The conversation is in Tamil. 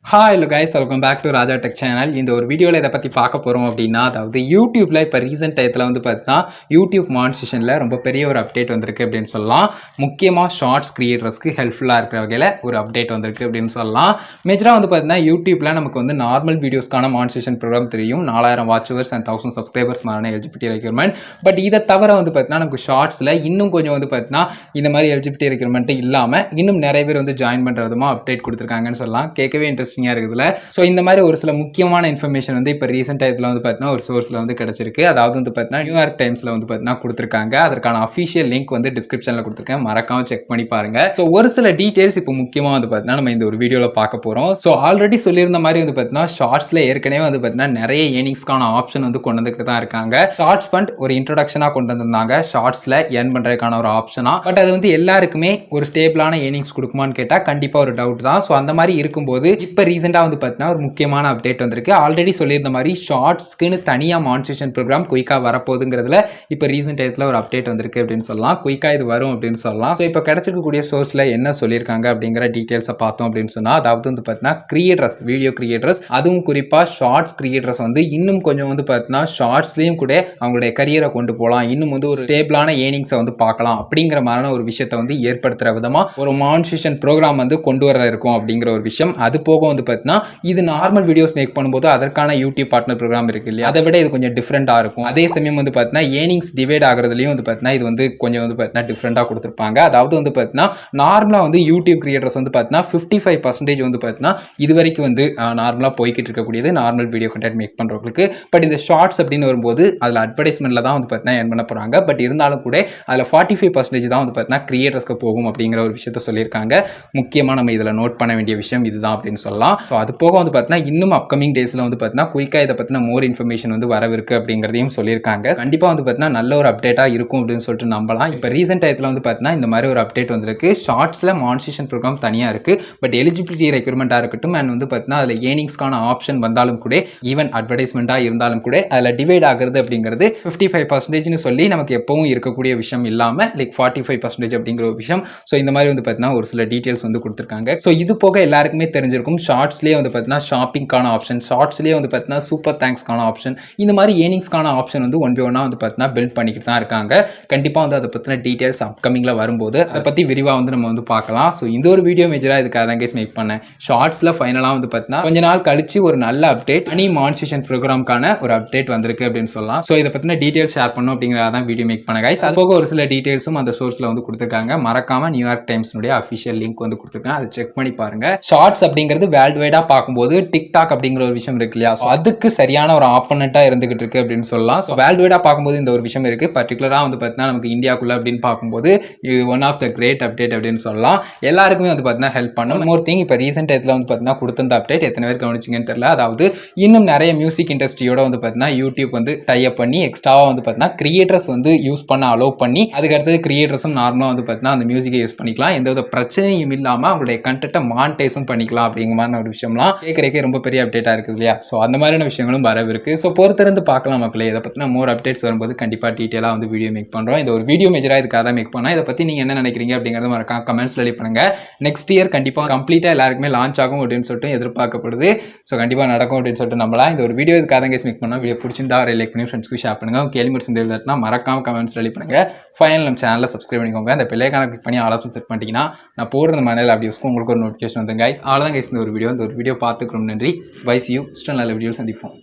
Hello guys, welcome back to Raja tech channel. இந்த ஒரு வீடியோவில் இதை பற்றி பார்க்க போகிறோம் அப்படின்னா, அதாவது யூடியூப்பில் இப்போ ரீசெண்ட் டயத்தில் பார்த்தீங்கன்னா யூடியூப் மானிட்டைசேஷனில் ரொம்ப பெரிய ஒரு அப்டேட் வந்திருக்கு அப்படின்னு சொல்லலாம். முக்கியமாக ஷார்ட்ஸ் கிரியேட்டர்ஸ்க்கு ஹெல்ப்ஃபுல்லாக இருக்கிற வகையில் ஒரு அப்டேட் வந்திருக்கு அப்படின்னு சொல்லலாம். மேஜராக பார்த்தீங்கன்னா யூடியூப்பில் நமக்கு நார்மல் வீடியோஸ்க்கான மானிட்டைசேஷன் ப்ரோக்ராம் தெரியும். 4000 வாட்சவர்ஸ் அண்ட் 1000 சப்ஸ்கிரைபர்ஸ் மாதிரி எலிஜிபிலிட்டி ரெக்யூர்மெண்ட். பட் இதை தவிர பார்த்தீங்கன்னா நமக்கு ஷார்ட்ஸில் இன்னும் கொஞ்சம் பார்த்தீங்கன்னா இந்த மாதிரி எலிஜிபிலிட்டி ரெக்யூர்மெண்ட் இல்லாமல் இன்னும் நிறைய பேர் ஜாயின் பண்ணுற விதமாக அப்டேட் கொடுத்துருக்காங்கன்னு சொல்லலாம். கேட்கவே இன்ட்ரெஸ்டிங்காக இருக்குதுல. ஸோ இந்த மாதிரி ஒரு சில முக்கியமான இன்ஃபர்மேஷன் இப்போ ரீசெண்ட் டயத்தில் பார்த்தீங்கன்னா ஒரு சோர்ஸில் கிடைச்சிருக்கு. அதாவது பார்த்தீங்கன்னா நியூயார்க் டைம்ஸில் பார்த்தீங்கன்னா கொடுத்துருக்காங்க. அதற்கான அஃபிஷியல் லிங்க் டிஸ்கிரிப்ஷனில் கொடுத்துருக்கேன். மறக்காம செக் பண்ணி பாருங்க. ஸோ ஒரு சில டீடைல்ஸ் இப்போ முக்கியமாக பார்த்தீங்கன்னா நம்ம இந்த ஒரு வீடியோவில் பார்க்க போகிறோம். ஸோ ஆல்ரெடி சொல்லியிருந்த மாதிரி பார்த்தீங்கன்னா ஷார்ட்ஸில் ஏற்கனவே பார்த்தீங்கன்னா நிறைய ஏர்னிங்ஸ்க்கான ஆப்ஷன் கொண்டு வந்துட்டு தான் இருக்காங்க. ஷார்ட்ஸ் ஃபண்ட் ஒரு இன்ட்ரோடக்ஷனாக கொண்டு வந்திருந்தாங்க. ஷார்ட்ஸில் ஏர்ன் பண்ணுறதுக்கான ஒரு ஆப்ஷனா. பட் அது எல்லாருக்குமே ஒரு ஸ்டேபிளான ஏர்னிங்ஸ் கொடுக்குமான்னு கேட்டால் கண்டிப்பாக ஒரு டவுட் தான். ஸோ அந்த மாதிரி இருக்கும்போது இப்போ ரீசெண்டாக பார்த்தீங்கன்னா ஒரு முக்கியமான அப்டேட் வந்திருக்கு. ஆல்ரெடி சொல்லியிருந்த மாதிரி ஷார்ட்ஸ்க்குன்னு தனியாக மானிட்டைசேஷன் ப்ரோக்ராம் குயிக்காக வரப்போகுதுங்கிறதுல இப்போ ரீசெண்ட் டயத்தில் ஒரு அப்டேட் வந்திருக்கு அப்படின்னு சொல்லலாம். குயிக்காக இது வரும் அப்படின்னு சொல்லலாம். ஸோ இப்போ கிடைச்சிருக்கக்கூடிய சோர்ஸில் என்ன சொல்லியிருக்காங்க அப்படிங்கிற டீட்டெயில்ஸை பார்த்தோம் அப்படின்னு சொன்னால், அதாவது பார்த்தீங்கன்னா கிரியேட்டர்ஸ், வீடியோ கிரியேட்டர்ஸ், அதுவும் குறிப்பாக ஷார்ட்ஸ் கிரியேட்டர்ஸ் இன்னும் கொஞ்சம் பார்த்தீங்கன்னா ஷார்ட்ஸ்லையும் கூட அவங்களுடைய கரியரை கொண்டு போகலாம், இன்னும் ஒரு ஸ்டேபிளான ஏர்னிங்ஸை பார்க்கலாம் அப்படிங்கிற மாதிரியான ஒரு விஷயத்தை ஏற்படுத்துகிற விதமாக ஒரு மானிட்டைசேஷன் ப்ரோக்ராம் கொண்டு வர இருக்கும் அப்படிங்கிற ஒரு விஷயம். அது போக பார்த்தீங்கன்னா இது நார்மல் வீடியோஸ் மேக் பண்ணும்போது அதற்கான யூடியூப் பார்ட்னர் ப்ரோக்ராம் இருக்கு இல்லையா, அதை விட இது கொஞ்சம் டிஃப்ரெண்டாக இருக்கும். அதே சமயம் பார்த்தீங்கன்னா ஏர்னிங்ஸ் டிவைட் ஆகிறதுலையும் பார்த்தீங்கன்னா இது கொஞ்சம் பார்த்தீங்கன்னா டிஃப்ரெண்டாக கொடுத்துருப்பாங்க. அதாவது பார்த்தீங்கன்னா நார்மலாக யூடியூப் கிரியேட்டர்ஸ் பார்த்தீங்கன்னா 55% பார்த்தீங்கன்னா இது வரைக்கும் நார்மலாக போய்கிட்டு இருக்கக்கூடியது நார்மல் வீடியோ கண்டென்ட் மேக் பண்ணுறவங்களுக்கு. பட் இந்த ஷார்ட்ஸ் அப்படின்னு வரும்போது அதில் அட்வர்டைஸ்மெண்ட்டில் தான் பார்த்தீங்கன்னா ஏர்ன் பண்ண போகிறாங்க. பட் இருந்தாலும் கூட அதில் 45% தான் பார்த்தீங்கன்னா கிரியேட்டர்ஸ்க்கு போகும் அப்படிங்கிற ஒரு விஷயத்த சொல்லியிருக்காங்க. முக்கியமாக நம்ம இதில் நோட் பண்ண வேண்டிய விஷயம் இதுதான் அப்படின்னு சொல்லலாம். ஸோ அது போக பார்த்தீங்கன்னா இன்னும் அப்கமிங் டேஸில் பார்த்தீங்கன்னா குயிக்காக இதை பற்றின மோர் இன்ஃபர்மேஷன் வரவிருக்கு அப்படிங்கிறதையும் சொல்லியிருக்காங்க. கண்டிப்பாக பார்த்தீங்கன்னா நல்ல ஒரு அப்டேட்டாக இருக்கும் அப்படின்னு சொல்லிட்டு நம்பலாம். இப்போ ரீசெண்ட் டயத்தில் பார்த்தீங்கன்னா இந்த மாதிரி ஒரு அப்டேட் வந்திருக்கு. ஷார்ட்ஸில் மானிட்டைசேஷன் ப்ரோக்ராம் தனியாக இருக்குது. பட் எலிஜிபிலிட்டி ரெக்யூர்மெண்ட்டாக இருக்கட்டும் அண்ட் பார்த்தீங்கன்னா அதில் ஏர்னிங்ஸ்க்கான ஆப்ஷன் வந்தாலும் கூட, ஈவன் அட்வர்டைஸ்மெண்ட்டாக இருந்தாலும் கூட அதில் டிவைட் ஆகுறது அப்படிங்கிறது 55% சொல்லி நமக்கு எப்பவும் இருக்கக்கூடிய விஷயம் இல்லாமல் லைக் 45% அப்படிங்கிற ஒரு விஷயம். ஸோ இந்த மாதிரி பார்த்தீங்கன்னா ஒரு சில டீட்டெயில்ஸ் கொடுத்துருக்காங்க. ஸோ இது போக எல்லாருக்குமே தெரிஞ்சிருக்கும் ஷார்ட்ஸ்லேயே பார்த்தீங்கன்னா ஷாப்பிங்கான ஆப்ஷன், ஷார்ட்ஸ்லேயே பார்த்தீங்கன்னா சூப்பர் தேங்க்ஸ்க்கான ஆப்ஷன், இந்த மாதிரி ஏர்னிங்ஸ்க்கான ஆப்ஷன் ஒன் பை ஒன்னாக பார்த்தீங்கன்னா பில்ட் பண்ணிக்கிட்டு தான் இருக்காங்க. கண்டிப்பாக அதை பற்றின டீட்டெயில்ஸ் அப்கமிங்கில் வரும்போது அதை பற்றி விரிவாக நம்ம பார்க்கலாம். ஸோ இந்த ஒரு வீடியோ மேஜராக இதுக்காக தான் கேஸ் மேக் பண்ணேன். ஷார்ட்ஸில் ஃபைனலாக பார்த்தீங்கன்னா கொஞ்ச நாள் கழிச்சு ஒரு நல்ல அப்டேட் மணி மானிட்டைசேஷன் ப்ரோக்ராம்க்கான ஒரு அப்டேட் வந்திருக்கு அப்படின்னு சொல்லலாம். ஸோ இதை பற்றின டீட்டெயில்ஸ் ஷேர் பண்ணணும் அப்படிங்கிறத தான் வீடியோ மேக் பண்ண கைஸ். அது போக ஒரு சில டீட்டெயில்ஸும் அந்த சோர்ஸில் கொடுத்துருக்காங்க. மறக்காம நியூயார்க் டைம்ஸ்னுடைய அஃபிஷியல் லிங்க் கொடுத்துருக்காங்க. அதை செக் பண்ணி பாருங்க. ஷார்ட்ஸ் அப்படிங்கிறது வேர்ல்டு வைடாக பார்க்கும்போது டிக்டாக் அப்படிங்கிற ஒரு விஷயம் இருக்கு இல்லையா, அதுக்கு சரியான ஒரு ஆப்போனண்டா இருந்துகிட்டு இருக்கு அப்படின்னு சொல்லலாம். ஸோ வேர்ல்டு வைடா பார்க்கும்போது இந்த ஒரு விஷயம் இருக்கு. பர்டிகுலராக பார்த்தீங்கன்னா நமக்கு இந்தியாக்குள்ள அப்படின்னு பார்க்கும்போது இது one of the great update அப்படின்னு சொல்லலாம். எல்லாருக்குமே பார்த்தீங்கன்னா ஹெல்ப் பண்ணும். மோர் திங் இப்போ ரீசெண்ட் டயத்தில் பார்த்தீங்கன்னா கொடுத்த அப்டேட் எத்தனை பேர் கவனிச்சிங்கன்னு தெரியல. அதாவது இன்னும் நிறைய மியூசிக் இண்டஸ்ட்ரியோட பார்த்தீங்கன்னா யூடியூப் டை அப் பண்ணி எக்ஸ்ட்ராவாக பார்த்தீங்கன்னா கிரியேட்டர்ஸ் யூஸ் பண்ண அலோவ் பண்ணி, அதுக்கு அடுத்தது கிரியேட்டர்ஸும் நார்மலாக பார்த்தீங்கன்னா அந்த மியூசிக்கை யூஸ் பண்ணிக்கலாம். எந்த வித பிரச்சனையும் இல்லாமல் அவங்களுடைய கண்டென்ட்டை மானிட்டைஸும் பண்ணிக்கலாம் அப்படிங்கிற மாதிரி ஒரு விஷயம்லாம் கேட்கறதுக்கே ரொம்ப பெரிய அப்டேட்டாக இருக்குது இல்லையா. ஸோ அந்த மாதிரியான விஷயங்களும் வரவிருக்கு. ஸோ பொறுத்திருந்து பார்க்கலாம் மக்களே. இதை பற்றின மோர் அப்டேட்ஸ் வரும்போது கண்டிப்பாக டீட்டெயிலாக வீடியோ மேக் பண்ணுறோம். இந்த ஒரு வீடியோ மேஜராக இதுக்காக தான் மேக் பண்ணால். இதை பற்றி நீங்கள் என்ன நினைக்கிறீங்க அப்படிங்கிறத மறக்காம கமெண்ட்ஸில் ரெடி பண்ணுங்க. நெக்ஸ்ட் இயர் கண்டிப்பாக கம்ப்ளீட்டாக எல்லாருக்குமே லான்ச் ஆகும் அப்படின்னு சொல்லிட்டு எதிர்பார்க்கப்படுது. ஸோ கண்டிப்பாக நடக்கும் அப்படின்னு சொல்லிட்டு நம்பலாம். இந்த ஒரு வீடியோ இதுக்காக தான் மேக் பண்ணால். வீடியோ பிடிச்சிருந்தா ஒரு லைக் பண்ணி ஃப்ரெண்ட்ஸ்க்கு ஷேர் பண்ணுங்க. கேள்வி மட்டும் செஞ்சிருந்தா மறக்காம கமெண்ட்ஸ் ரெடி பண்ணுங்க. ஃபைனல் நம்ம சேனலில் சப்ஸ்கிரைப் பண்ணிக்கோங்க. அந்த பெல்லைக்கான கிளிக் பண்ணி ஆல் ஆப்ஷன் செட் பண்ணிட்டீங்கன்னா நான் போடுற மனையில் அப்படி உங்களுக்கு ஒரு நோட்டிஃபிகேஷன் வந்து கைஸ். அவ்வளோதான் கைஸ் இந்த ஒரு வீடியோ பார்த்துக்கிறோம். நன்றி. Bye, see you. நல்ல வீடியோ சந்திப்போம்.